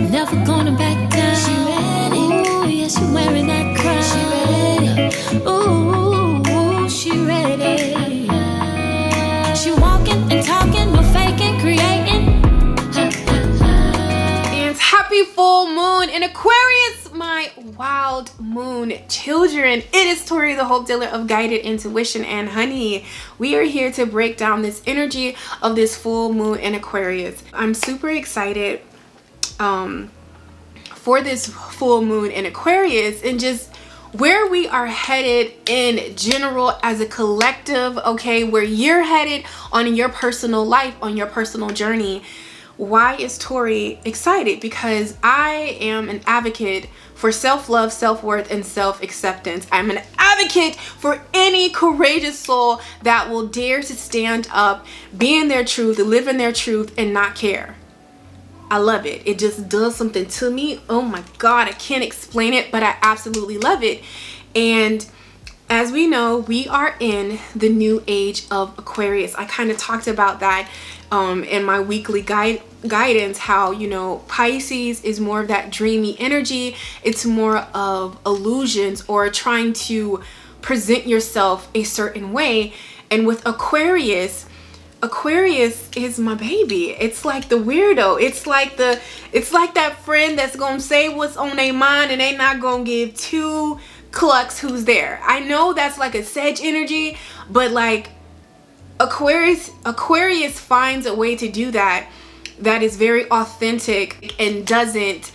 never gonna back down. She ready, ooh, yeah, she wearing that crown. She ready, ooh, she ready. She walking and talking, no faking, creating. And happy full moon in Aquarius, my wild moon children. It is Tori, the Hope Dealer of Guided Intuition, and honey, we are here to break down this energy of this full moon in Aquarius. I'm super excited for this full moon in Aquarius and just where we are headed in general as a collective, okay, where you're headed on your personal life, on your personal journey. Why is Tori excited? Because I am an advocate for self-love, self-worth, and self-acceptance. I'm an advocate for any courageous soul that will dare to stand up, be in their truth, live in their truth, and not care. I love it. It just does something to me. Oh my God, I can't explain it, but I absolutely love it. And as we know, we are in the new age of Aquarius. I kind of talked about that in my weekly guidance, how, you know, Pisces is more of that dreamy energy. It's more of illusions or trying to present yourself a certain way. And with Aquarius is my baby. It's like the weirdo. It's like that friend that's gonna say what's on their mind and they not gonna give two clucks who's there. I know that's like a Sag energy, but like Aquarius finds a way to do that is very authentic and doesn't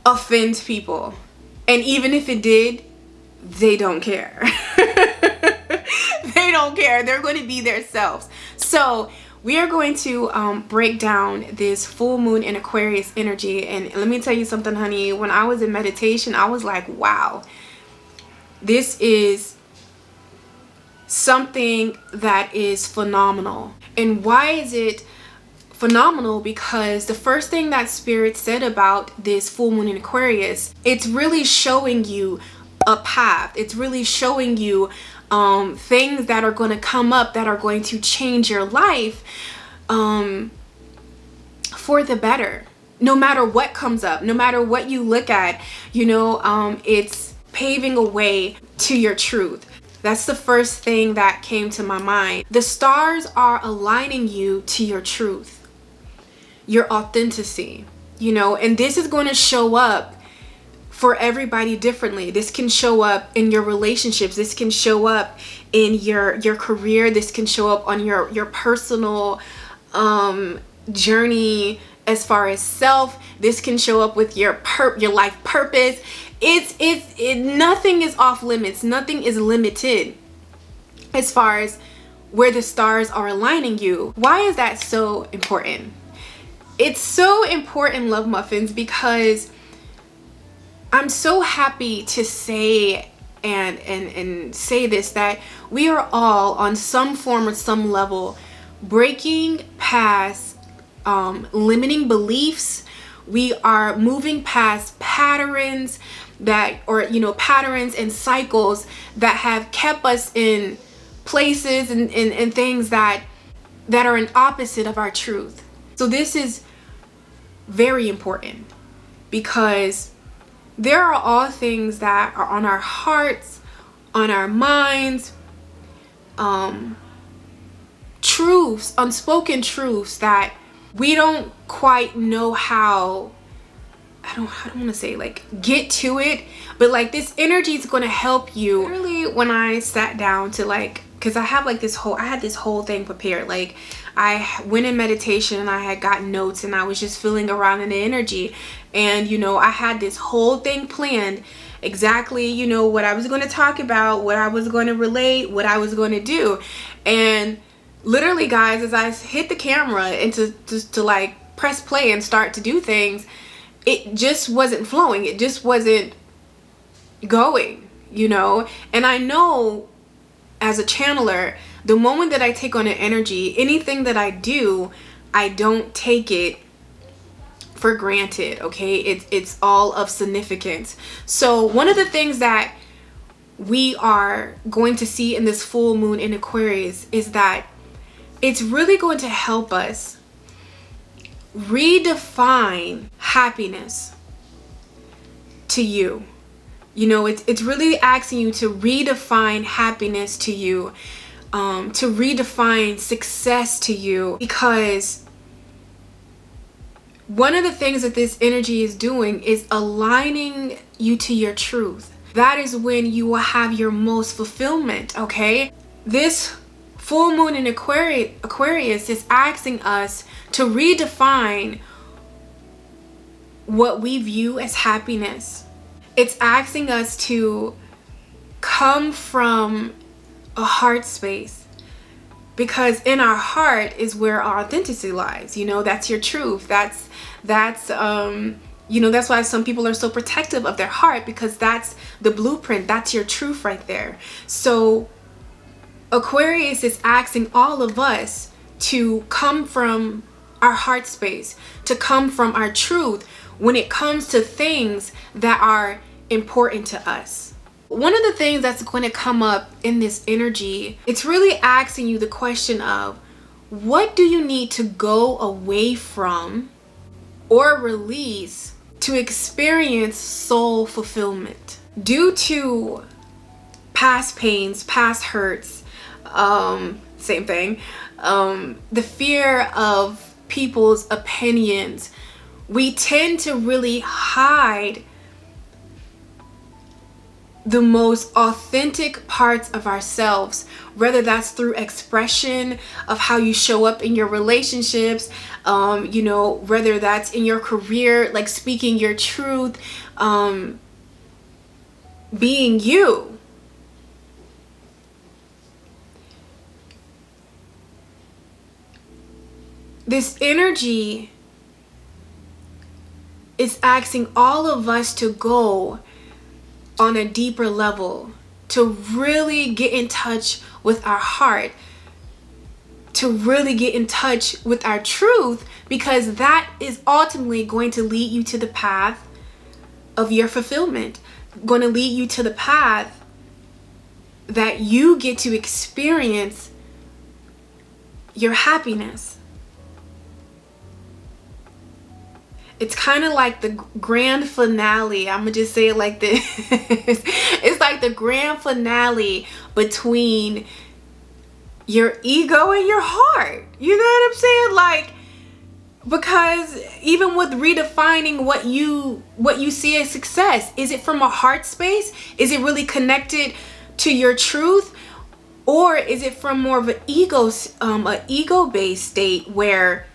offend people. And even if it did, they don't care. They don't care. They're going to be themselves. So we are going to break down this full moon in Aquarius energy. And let me tell you something, honey. When I was in meditation, I was like, wow, this is something that is phenomenal. And why is it phenomenal? Because the first thing that Spirit said about this full moon in Aquarius, it's really showing you a path. It's really showing you things that are going to come up that are going to change your life for the better. No matter what comes up, no matter what you look at, you know, it's paving a way to your truth. That's the first thing that came to my mind. The stars are aligning you to your truth, your authenticity, you know, and this is going to show up for everybody differently. This can show up in your relationships. This can show up in your career. This can show up on your personal journey as far as self. This can show up with your life purpose. Nothing is off limits. Nothing is limited as far as where the stars are aligning you. Why is that so important? It's so important, love muffins, because I'm so happy to say and say this, that we are all on some form or some level breaking past limiting beliefs. We are moving past patterns patterns and cycles that have kept us in places and things that are an opposite of our truth. So this is very important because there are all things that are on our hearts, on our minds, truths, unspoken truths that we don't quite know how, I don't want to say like get to it, but like this energy is going to help you. Literally when I sat down to because I had this whole thing prepared. Like I went in meditation and I had gotten notes and I was just feeling around in the energy. And, you know, I had this whole thing planned exactly, you know, what I was going to talk about, what I was going to relate, what I was going to do. And literally, guys, as I hit the camera and to like press play and start to do things, it just wasn't flowing. It just wasn't going, you know. And I know as a channeler, the moment that I take on an energy, anything that I do, I don't take it for granted, okay? It's all of significance. So one of the things that we are going to see in this full moon in Aquarius is that it's really going to help us redefine happiness to you. You know, it's really asking you to redefine happiness to you, to redefine success to you, because one of the things that this energy is doing is aligning you to your truth. That is when you will have your most fulfillment, okay? This full moon in Aquarius is asking us to redefine what we view as happiness. It's asking us to come from a heart space, because in our heart is where our authenticity lies. You know, that's your truth. That's you know, that's why some people are so protective of their heart, because that's the blueprint. That's your truth right there. So Aquarius is asking all of us to come from our heart space, to come from our truth when it comes to things that are important to us. One of the things that's going to come up in this energy, it's really asking you the question of, what do you need to go away from or release to experience soul fulfillment? Due to past pains, past hurts, same thing, the fear of people's opinions, we tend to really hide the most authentic parts of ourselves, whether that's through expression of how you show up in your relationships, you know, whether that's in your career, like speaking your truth, being you. This energy is asking all of us to go on a deeper level, to really get in touch with our heart, to really get in touch with our truth, because that is ultimately going to lead you to the path of your fulfillment, going to lead you to the path that you get to experience your happiness. It's kind of like the grand finale. I'm gonna just say it like this. It's like the grand finale between your ego and your heart. You know what I'm saying? Like, because even with redefining what you see as success, is it from a heart space? Is it really connected to your truth? Or is it from more of an ego-based state where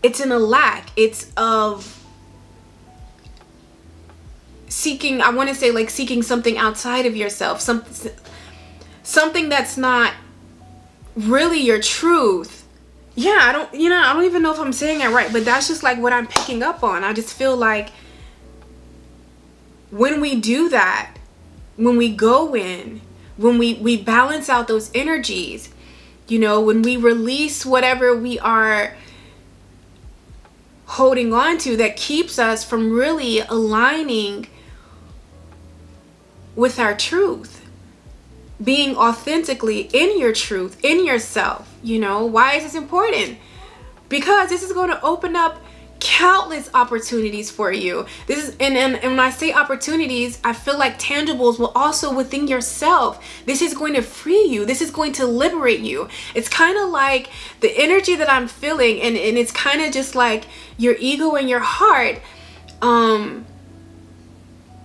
it's in a lack? It's of seeking, I want to say, like seeking something outside of yourself, something that's not really your truth. Yeah, I don't even know if I'm saying that right, but that's just like what I'm picking up on. I just feel like when we do that, when we go in, when we balance out those energies, you know, when we release whatever we are holding on to that keeps us from really aligning with our truth, being authentically in your truth, in yourself. You know, why is this important? Because this is going to open up countless opportunities for you. This is, and when I say opportunities, I feel like tangibles will also within yourself. This is going to free you. This is going to liberate you. It's kind of like the energy that I'm feeling, and it's kind of just like your ego and your heart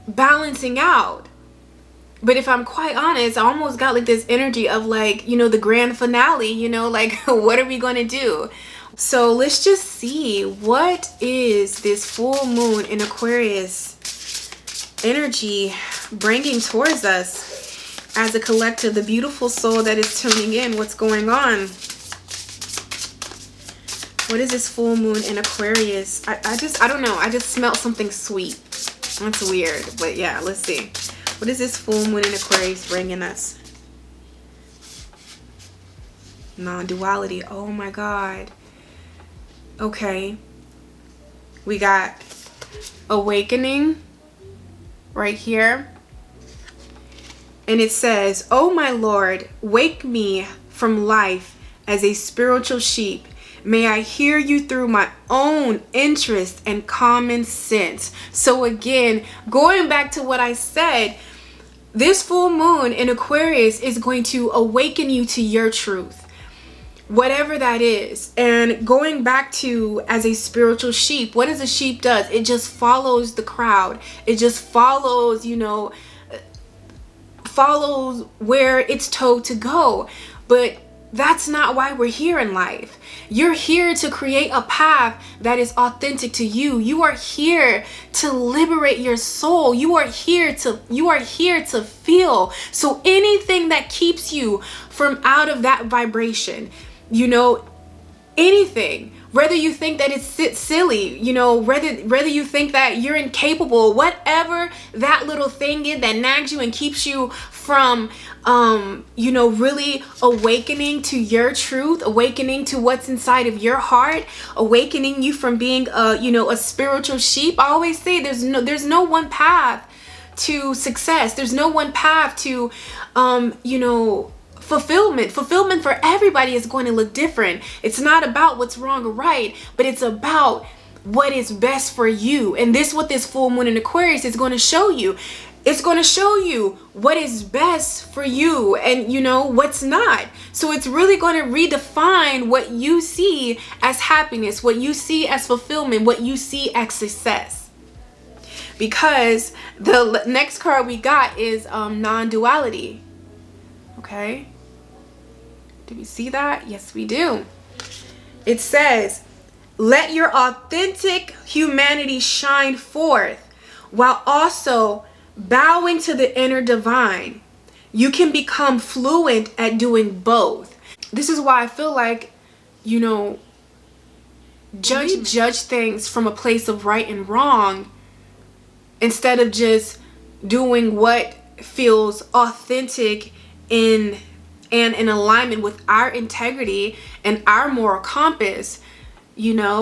balancing out. But if I'm quite honest, I almost got like this energy of like, you know, the grand finale, you know, like what are we going to do? So let's just see, what is this full moon in Aquarius energy bringing towards us as a collective, the beautiful soul that is tuning in. What's going on? What is this full moon in Aquarius? I don't know. I just smelled something sweet. That's weird, but yeah, let's see. What is this full moon in Aquarius bringing us? Non-duality. Oh my God. Okay, we got awakening right here, and it says, "Oh my Lord, wake me from life as a spiritual sheep. May I hear you through my own interest and common sense. So again, going back to what I said, this full moon in Aquarius is going to awaken you to your truth, whatever that is. And going back to, as a spiritual sheep, what does a sheep does? It just follows the crowd. It just follows, follows where it's told to go. But that's not why we're here in life. You're here to create a path that is authentic to you. You are here to liberate your soul. You are here to feel. So anything that keeps you from out of that vibration, anything, whether you think that it's silly, whether you think that you're incapable, whatever that little thing is that nags you and keeps you from really awakening to your truth, awakening to what's inside of your heart, awakening you from being a spiritual sheep. I always say there's no one path to success. There's no one path to fulfillment for everybody is going to look different. It's not about what's wrong or right, but it's about what is best for you. And what this full moon in Aquarius is going to show you. It's going to show you what is best for you and what's not. So it's really going to redefine what you see as happiness, what you see as fulfillment, what you see as success. Because the next card we got is non-duality. Okay. Do we see that? Yes, we do. It says, let your authentic humanity shine forth while also bowing to the inner divine. You can become fluent at doing both. This is why I feel like, judge things from a place of right and wrong instead of just doing what feels authentic and in alignment with our integrity and our moral compass. Am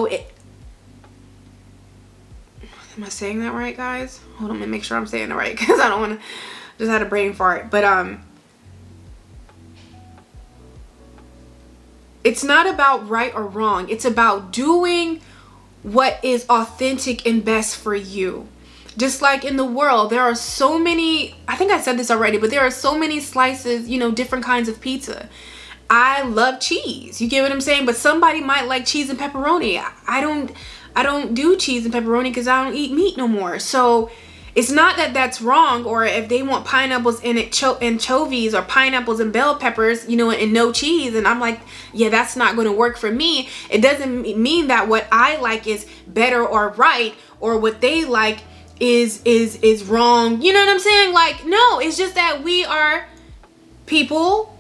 I saying that right, guys? Hold on, let me make sure I'm saying it right, because I don't want to just had a brain fart. But it's not about right or wrong. It's about doing what is authentic and best for you. Just like in the world, there are so many, I think I said this already, but there are so many slices, different kinds of pizza. I love cheese. You get what I'm saying? But somebody might like cheese and pepperoni. I don't do cheese and pepperoni because I don't eat meat no more. So it's not that that's wrong, or if they want pineapples and anchovies or pineapples and bell peppers, and no cheese, and I'm like, yeah, that's not going to work for me. It doesn't mean that what I like is better or right, or what they like is wrong. You know what I'm saying? Like, no, it's just that we are people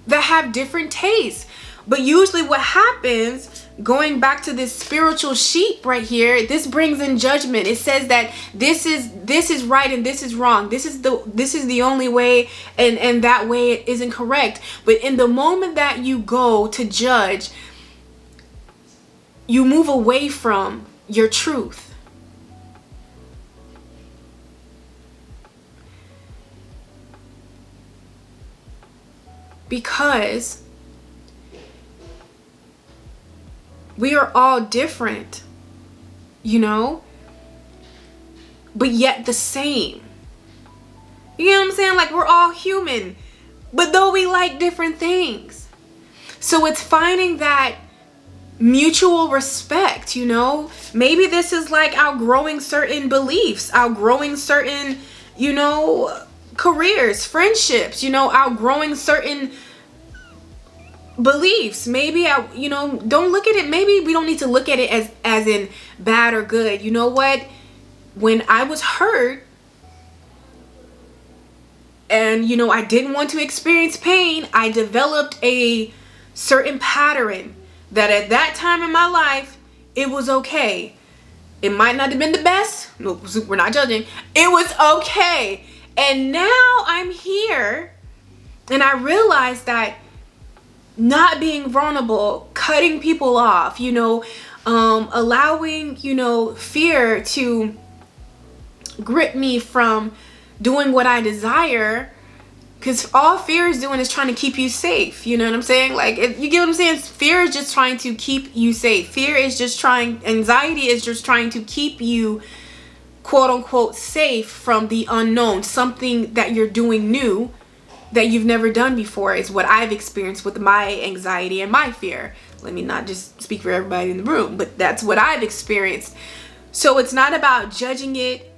that have different tastes. But usually what happens, going back to this spiritual sheep right here, this brings in judgment. It says that this is right and this is wrong. This is the only way, and that way it isn't correct. But in the moment that you go to judge, you move away from your truth. Because we are all different, but yet the same. You know what I'm saying? Like, we're all human, but though we like different things. So it's finding that mutual respect, Maybe this is like outgrowing certain beliefs, outgrowing certain, careers, friendships, outgrowing certain beliefs. Maybe don't look at it, maybe we don't need to look at it as in bad or good. You know what? When I was hurt and I didn't want to experience pain, I developed a certain pattern that at that time in my life, it was okay. It might not have been the best. No, we're not judging. It was okay. And now I'm here and I realize that not being vulnerable, cutting people off, allowing, fear to grip me from doing what I desire, Because all fear is doing is trying to keep you safe. You know what I'm saying? Like, you get what I'm saying? Fear is just trying to keep you safe. Fear is just trying, anxiety is just trying to keep you, quote unquote, safe from the unknown. Something that you're doing new that you've never done before is what I've experienced with my anxiety and my fear. Let me not just speak for everybody in the room, but that's what I've experienced. So it's not about judging it,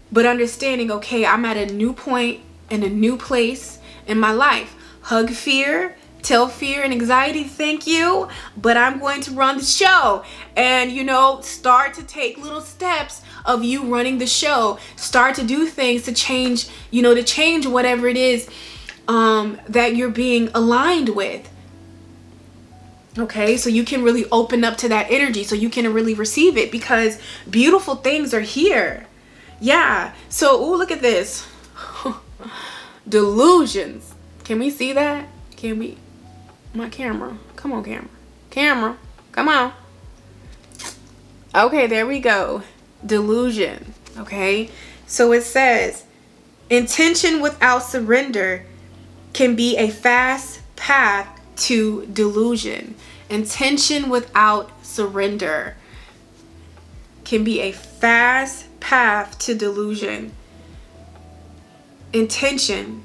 but understanding, okay, I'm at a new point in a new place in my life. Hug fear, tell fear and anxiety, thank you, but I'm going to run the show. And, you know, start to take little steps of you running the show. Start to do things to change, you know, to change whatever it is that you're being aligned with. Okay, so you can really open up to that energy, so you can really receive it, because beautiful things are here. Yeah. So, ooh, look at this. Delusions. Can we see that? Can we? My camera. Come on, camera. Camera. Come on. Okay, there we go. Delusion. Okay. So it says, intention without surrender can be a fast path to delusion. Intention without surrender can be a fast path to delusion. Intention.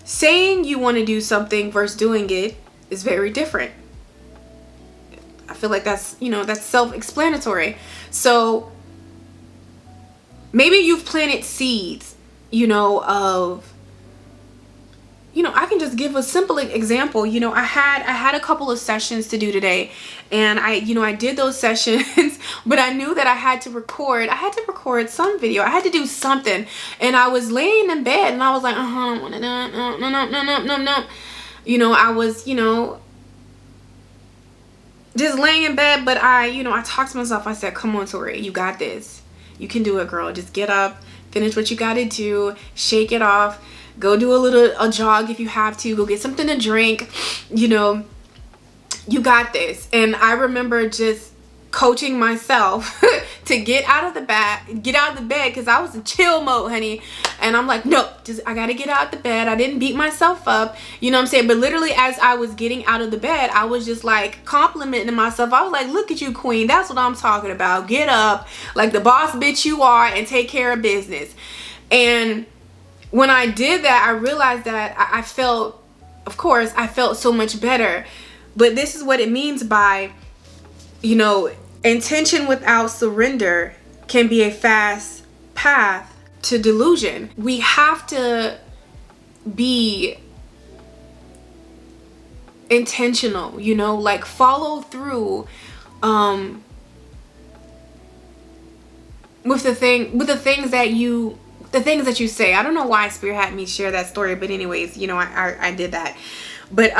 Saying you want to do something versus doing it is very different. I feel like that's, you know, that's self-explanatory. So maybe you've planted seeds, you know, of, you know, I can just give a simple example. You know, I had a couple of sessions to do today, and I did those sessions, but I knew that I had to record some video. I had to do something, and I was laying in bed, and I was like, I don't want to, no. You know, I was, you know, just laying in bed, but I talked to myself. I said, come on, Tori, you got this. You can do it, girl. Just get up, finish what you got to do, shake it off. Go do a jog if you have to. Go get something to drink. You know, you got this. And I remember just coaching myself to get out of the bed, because I was in chill mode, honey. And I'm like, no, I gotta get out the bed. I didn't beat myself up, you know what I'm saying? But literally, as I was getting out of the bed, I was just like complimenting myself. I was like, look at you, queen. That's what I'm talking about. Get up like the boss bitch you are and take care of business. And when I did that, I realized that I felt so much better. But this is what it means by, you know, intention without surrender can be a fast path to delusion. We have to be intentional, you know, like follow through with the things that you say. I don't know why Spirit had me share that story, but anyways, you know, I did that. But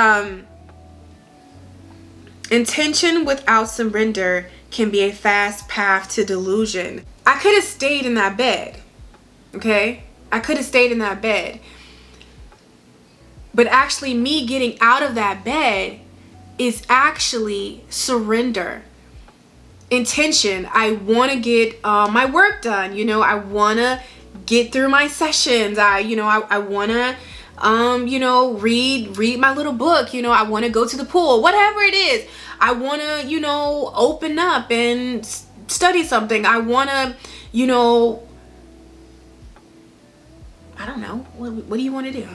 intention without surrender can be a fast path to delusion. I could have stayed in that bed. Okay? I could have stayed in that bed. But actually, me getting out of that bed is actually surrender. Intention. I want to get my work done. You know, I want to get through my sessions. I want to read my little book. You know, I want to go to the pool, whatever it is. I want to, you know, open up and study something. I want to, you know, I don't know. What do you want to do?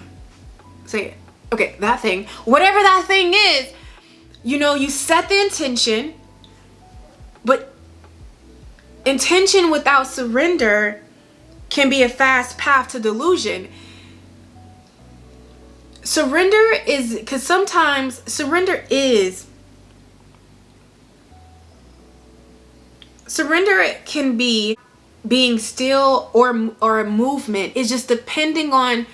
Say it. Okay, that thing. Whatever that thing is, you know, you set the intention, but intention without surrender can be a fast path to delusion. Surrender can be being still or a movement. It's just depending on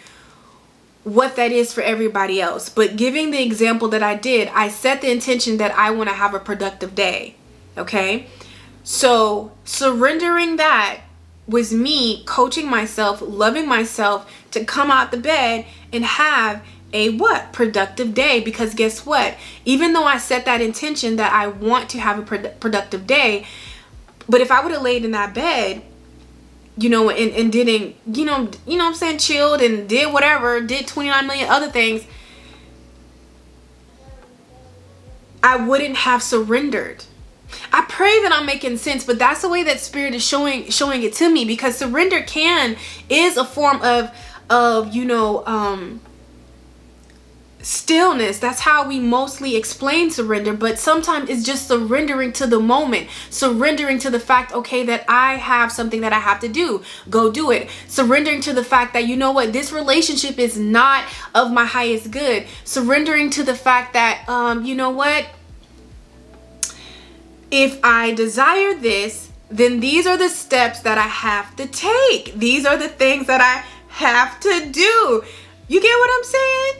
what that is for everybody else. But giving the example that I did, I set the intention that I want to have a productive day. Okay? So surrendering that was me coaching myself, loving myself to come out the bed and have a productive day. Because guess what? Even though I set that intention that I want to have a productive day, but if I would have laid in that bed you know, and didn't, you know what I'm saying, chilled and did whatever, did 29 million other things, I wouldn't have surrendered. I pray that I'm making sense, but that's the way that Spirit is showing it to me, because surrender is a form of you know, stillness. That's how we mostly explain surrender, but sometimes it's just surrendering to the moment, surrendering to the fact, okay, that I have something that I have to do, go do it. Surrendering to the fact that, you know what, this relationship is not of my highest good. Surrendering to the fact that, you know what, if I desire this, then these are the steps that I have to take. These are the things that I have to do. You get what I'm saying?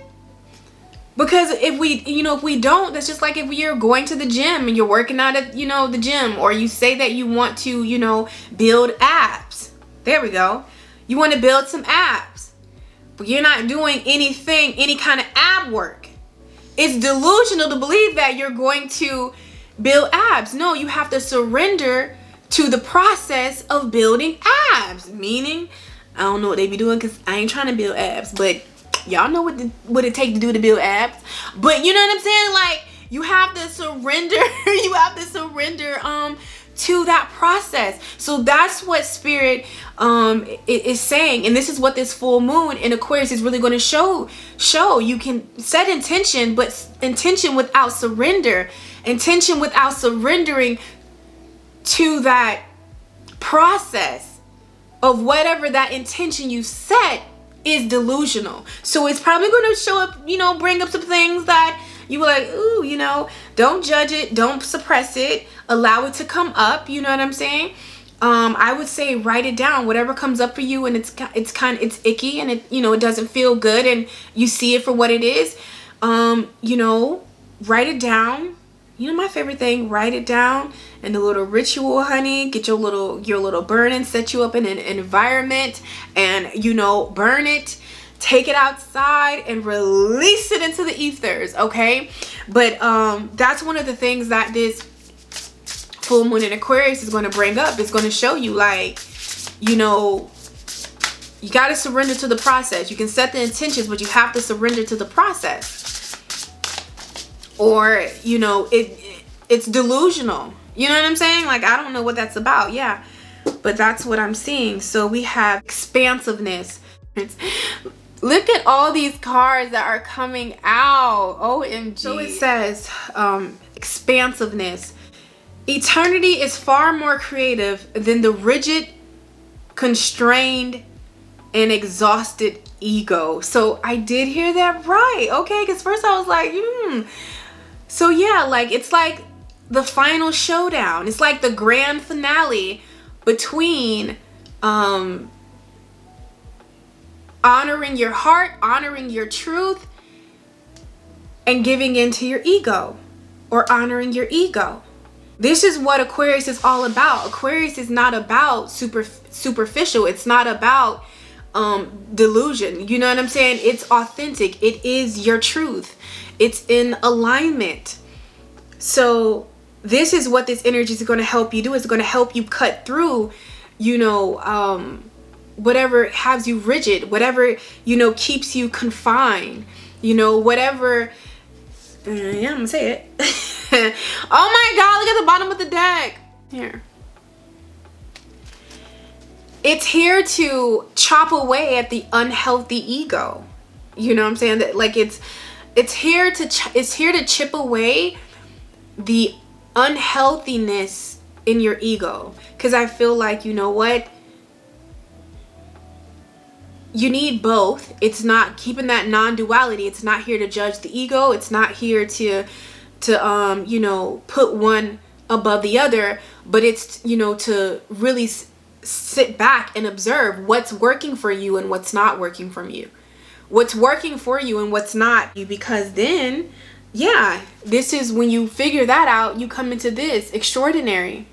Because if we don't, that's just like if you're going to the gym and you're working out at, you know, the gym, or you say that you want to, you know, build abs. There we go. You want to build some abs, but you're not doing any kind of ab work. It's delusional to believe that you're going to build abs. No, you have to surrender to the process of building abs. Meaning, I don't know what they be doing, because I ain't trying to build abs, but y'all know what it take to do to build abs. But you know what I'm saying? Like, you have to surrender. You have to surrender to that process. So that's what Spirit is saying, and this is what this full moon in Aquarius is really going to show. You can set intention, but intention without surrender, intention without surrendering to that process of whatever that intention you set is delusional. So it's probably going to show up, you know, bring up some things that you were like, ooh, you know, don't judge it, don't suppress it, allow it to come up. You know what I'm saying? I would say write it down, whatever comes up for you, and it's icky, and it, you know, it doesn't feel good, and you see it for what it is. You know, write it down. You know, my favorite thing, write it down. And the little ritual, honey, get your little burning, set you up in an environment, and, you know, burn it, take it outside and release it into the ethers. Okay. But that's one of the things that this full moon in Aquarius is going to bring up. It's going to show you, like, you know, you got to surrender to the process. You can set the intentions, but you have to surrender to the process, or, you know, it's delusional. You know what I'm saying? Like, I don't know what that's about. Yeah, but that's what I'm seeing. So we have expansiveness. Look at all these cards that are coming out. OMG. So it says expansiveness. Eternity is far more creative than the rigid, constrained, and exhausted ego. So I did hear that right. Okay, because first I was like, So yeah, like, it's like the final showdown. It's like the grand finale between honoring your heart, honoring your truth, and giving into your ego, or honoring your ego. This is what Aquarius is all about. Aquarius is not about superficial. It's not about delusion. You know what I'm saying? It's authentic. It is your truth. It's in alignment. So this is what this energy is going to help you do. It's going to help you cut through, you know, whatever has you rigid, whatever, you know, keeps you confined, you know, whatever. Yeah, I'm gonna say it. Oh my God, look at the bottom of the deck. Here. It's here to chop away at the unhealthy ego. You know what I'm saying? That, like, it's here to chip away the unhealthiness in your ego, because I feel like, you know what, you need both. It's not keeping that non-duality. It's not here to judge the ego. It's not here to you know, put one above the other, but it's, you know, to really sit back and observe what's working for you and what's not working from you, what's working for you and what's not. Because then, yeah, this is when you figure that out, you come into this extraordinary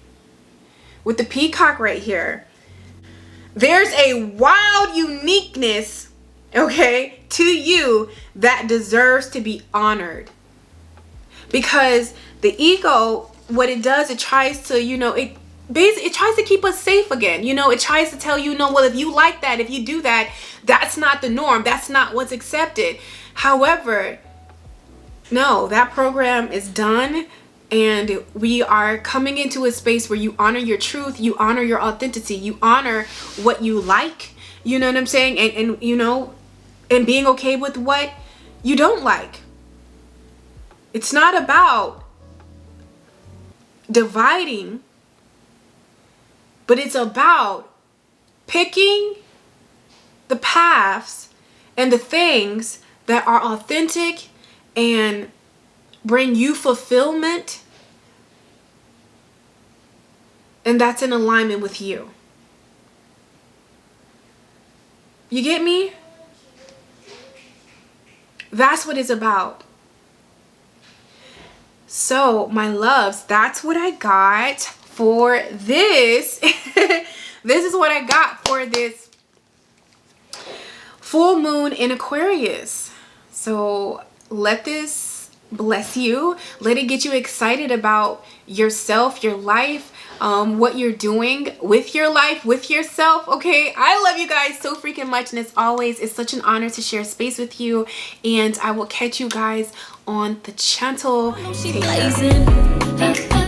with the peacock right here. There's a wild uniqueness, okay, to you that deserves to be honored. Because the ego, what it does, it tries to, you know, it basically, it tries to keep us safe again. You know, it tries to tell you, no, well, if you like that, if you do that, that's not the norm. That's not what's accepted. However, no, that program is done. And we are coming into a space where you honor your truth, you honor your authenticity, you honor what you like, you know what I'm saying? And you know, and being okay with what you don't like. It's not about dividing, but it's about picking the paths and the things that are authentic and bring you fulfillment, and that's in alignment with you. You get me? That's what it's about. So, my loves, that's what I got for this. This is what I got for this full moon in Aquarius. So, let this bless you. Let it get you excited about yourself, your life, what you're doing with your life, with yourself. Okay, I love you guys so freaking much, and as always, it's such an honor to share space with you, and I will catch you guys on the channel. She blazing.